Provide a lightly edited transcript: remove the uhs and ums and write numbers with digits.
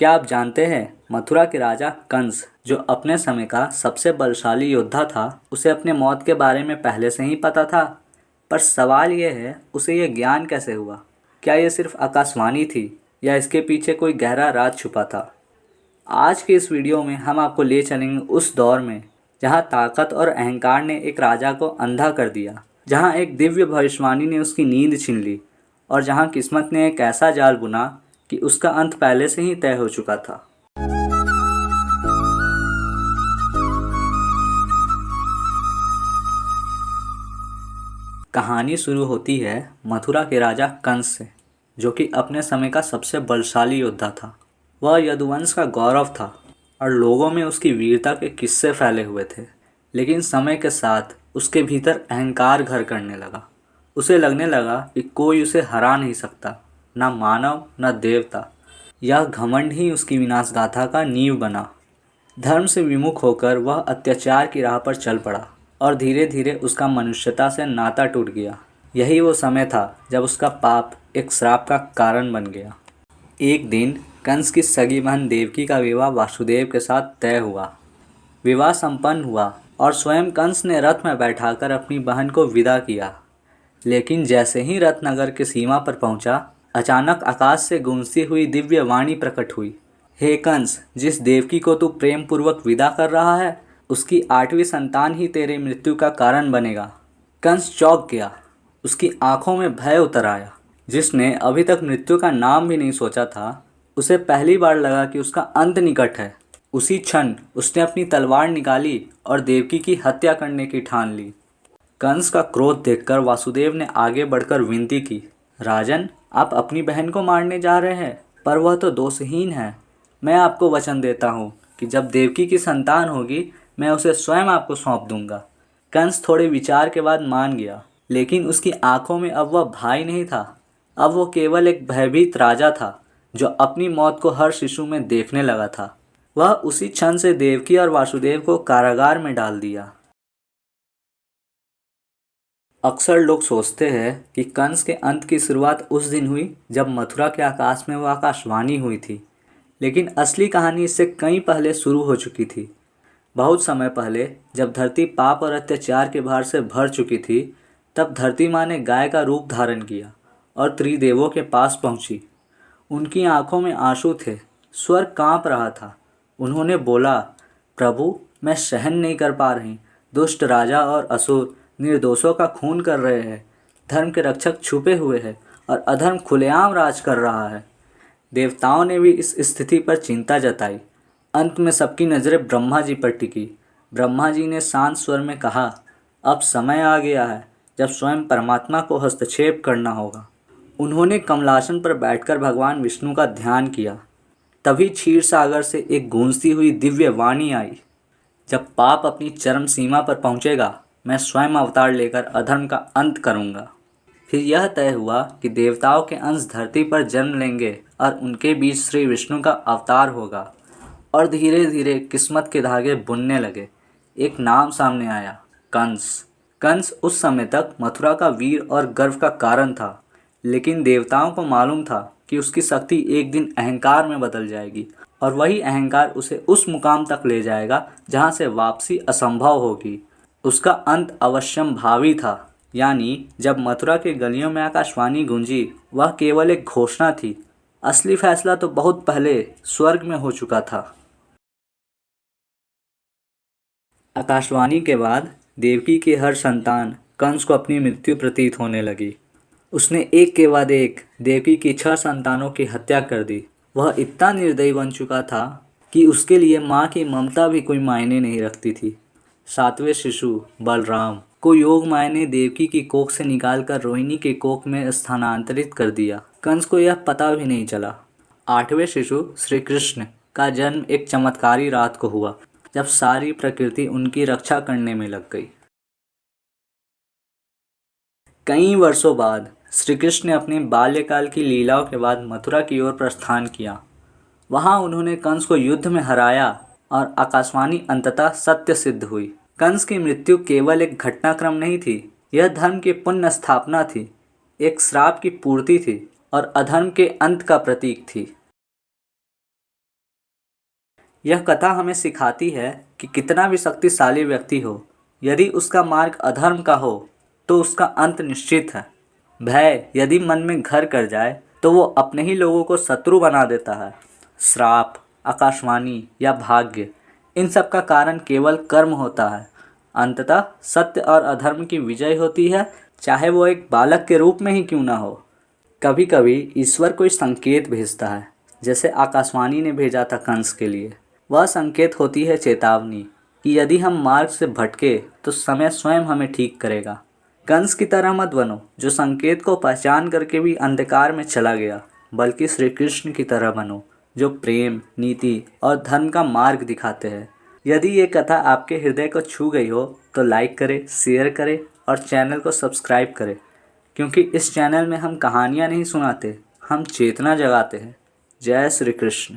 क्या आप जानते हैं मथुरा के राजा कंस जो अपने समय का सबसे बलशाली योद्धा था, उसे अपने मौत के बारे में पहले से ही पता था। पर सवाल यह है, उसे यह ज्ञान कैसे हुआ? क्या यह सिर्फ आकाशवाणी थी या इसके पीछे कोई गहरा राज छुपा था? आज के इस वीडियो में हम आपको ले चलेंगे उस दौर में जहां ताकत और अहंकार ने एक राजा को अंधा कर दिया, जहां एक दिव्य भविष्यवाणी ने उसकी नींद छीन ली और जहां किस्मत ने एक ऐसा जाल बुना कि उसका अंत पहले से ही तय हो चुका था। कहानी शुरू होती है मथुरा के राजा कंस से, जो कि अपने समय का सबसे बलशाली योद्धा था। वह यदुवंश का गौरव था और लोगों में उसकी वीरता के किस्से फैले हुए थे। लेकिन समय के साथ उसके भीतर अहंकार घर करने लगा। उसे लगने लगा कि कोई उसे हरा नहीं सकता, न मानव न देवता। यह घमंड ही उसकी विनाश गाथा का नींव बना। धर्म से विमुख होकर वह अत्याचार की राह पर चल पड़ा और धीरे धीरे उसका मनुष्यता से नाता टूट गया। यही वो समय था जब उसका पाप एक श्राप का कारण बन गया। एक दिन कंस की सगी बहन देवकी का विवाह वासुदेव के साथ तय हुआ। विवाह संपन्न हुआ और स्वयं कंस ने रथ में बैठाकर अपनी बहन को विदा किया। लेकिन जैसे ही रथ नगर की सीमा पर पहुंचा, अचानक आकाश से गूंजती हुई दिव्य वाणी प्रकट हुई। हे कंस, जिस देवकी को तू प्रेम पूर्वक विदा कर रहा है, उसकी 8वीं संतान ही तेरे मृत्यु का कारण बनेगा। कंस चौंक गया। उसकी आंखों में भय उतर आया। जिसने अभी तक मृत्यु का नाम भी नहीं सोचा था, उसे पहली बार लगा कि उसका अंत निकट है। उसी क्षण उसने अपनी तलवार निकाली और देवकी की हत्या करने की ठान ली। कंस का क्रोध देखकर वासुदेव ने आगे बढ़कर विनती की, राजन, आप अपनी बहन को मारने जा रहे हैं, पर वह तो दोषहीन है। मैं आपको वचन देता हूँ कि जब देवकी की संतान होगी, मैं उसे स्वयं आपको सौंप दूंगा। कंस थोड़े विचार के बाद मान गया, लेकिन उसकी आंखों में अब वह भाई नहीं था। अब वो केवल एक भयभीत राजा था जो अपनी मौत को हर शिशु में देखने लगा था। वह उसी क्षण से देवकी और वासुदेव को कारागार में डाल दिया। अक्सर लोग सोचते हैं कि कंस के अंत की शुरुआत उस दिन हुई जब मथुरा के आकाश में वह आकाशवाणी हुई थी। लेकिन असली कहानी इससे कई पहले शुरू हो चुकी थी। बहुत समय पहले जब धरती पाप और अत्याचार के भार से भर चुकी थी, तब धरती माँ ने गाय का रूप धारण किया और त्रिदेवों के पास पहुंची। उनकी आंखों में आंसू थे, स्वर्ग कांप रहा था। उन्होंने बोला, प्रभु, मैं सहन नहीं कर पा रही। दुष्ट राजा और असुर निर्दोषों का खून कर रहे हैं। धर्म के रक्षक छुपे हुए हैं और अधर्म खुलेआम राज कर रहा है। देवताओं ने भी इस स्थिति पर चिंता जताई। अंत में सबकी नज़रें ब्रह्मा जी पर टिकी। ब्रह्मा जी ने शांत स्वर में कहा, अब समय आ गया है जब स्वयं परमात्मा को हस्तक्षेप करना होगा। उन्होंने कमलासन पर बैठकर भगवान विष्णु का ध्यान किया। तभी क्षीर सागर से एक गूंजती हुई दिव्य वाणी आई, जब पाप अपनी चरम सीमा पर पहुंचेगा, मैं स्वयं अवतार लेकर अधर्म का अंत करूंगा। फिर यह तय हुआ कि देवताओं के अंश धरती पर जन्म लेंगे और उनके बीच श्री विष्णु का अवतार होगा। और धीरे धीरे किस्मत के धागे बुनने लगे। एक नाम सामने आया, कंस। कंस उस समय तक मथुरा का वीर और गर्व का कारण था, लेकिन देवताओं को मालूम था कि उसकी शक्ति एक दिन अहंकार में बदल जाएगी और वही अहंकार उसे उस मुकाम तक ले जाएगा जहां से वापसी असंभव होगी। उसका अंत अवश्यम भावी था। यानी जब मथुरा के गलियों में आकाशवाणी गूंजी, वह केवल एक घोषणा थी। असली फैसला तो बहुत पहले स्वर्ग में हो चुका था। आकाशवाणी के बाद देवकी की हर संतान कंस को अपनी मृत्यु प्रतीत होने लगी। उसने एक के बाद एक देवकी की 6 संतानों की हत्या कर दी। वह इतना निर्दयी बन चुका था कि उसके लिए माँ की ममता भी कोई मायने नहीं रखती थी। 7वें शिशु बलराम को योग माया ने देवकी की कोख से निकालकर रोहिणी के कोख में स्थानांतरित कर दिया। कंस को यह पता भी नहीं चला। 8वें शिशु श्री कृष्ण का जन्म एक चमत्कारी रात को हुआ, जब सारी प्रकृति उनकी रक्षा करने में लग गई। कई वर्षों बाद श्री कृष्ण ने अपने बाल्यकाल की लीलाओं के बाद मथुरा की ओर प्रस्थान किया। वहां उन्होंने कंस को युद्ध में हराया और आकाशवाणी अंततः सत्य सिद्ध हुई। कंस की मृत्यु केवल एक घटनाक्रम नहीं थी, यह धर्म की पुनः स्थापना थी, एक श्राप की पूर्ति थी और अधर्म के अंत का प्रतीक थी। यह कथा हमें सिखाती है कि कितना भी शक्तिशाली व्यक्ति हो, यदि उसका मार्ग अधर्म का हो तो उसका अंत निश्चित है। भय यदि मन में घर कर जाए तो वो अपने ही लोगों को शत्रु बना देता है। श्राप, आकाशवाणी या भाग्य, इन सब का कारण केवल कर्म होता है। अंततः सत्य और अधर्म की विजय होती है, चाहे वो एक बालक के रूप में ही क्यों ना हो। कभी कभी ईश्वर कोई संकेत भेजता है, जैसे आकाशवाणी ने भेजा था कंस के लिए। वह संकेत होती है चेतावनी कि यदि हम मार्ग से भटके तो समय स्वयं हमें ठीक करेगा। कंस की तरह मत बनो जो संकेत को पहचान करके भी अंधकार में चला गया, बल्कि श्री कृष्ण की तरह बनो जो प्रेम, नीति और धर्म का मार्ग दिखाते हैं। यदि ये कथा आपके हृदय को छू गई हो तो लाइक करें, शेयर करें और चैनल को सब्सक्राइब करें, क्योंकि इस चैनल में हम कहानियाँ नहीं सुनाते, हम चेतना जगाते हैं। जय श्री कृष्ण।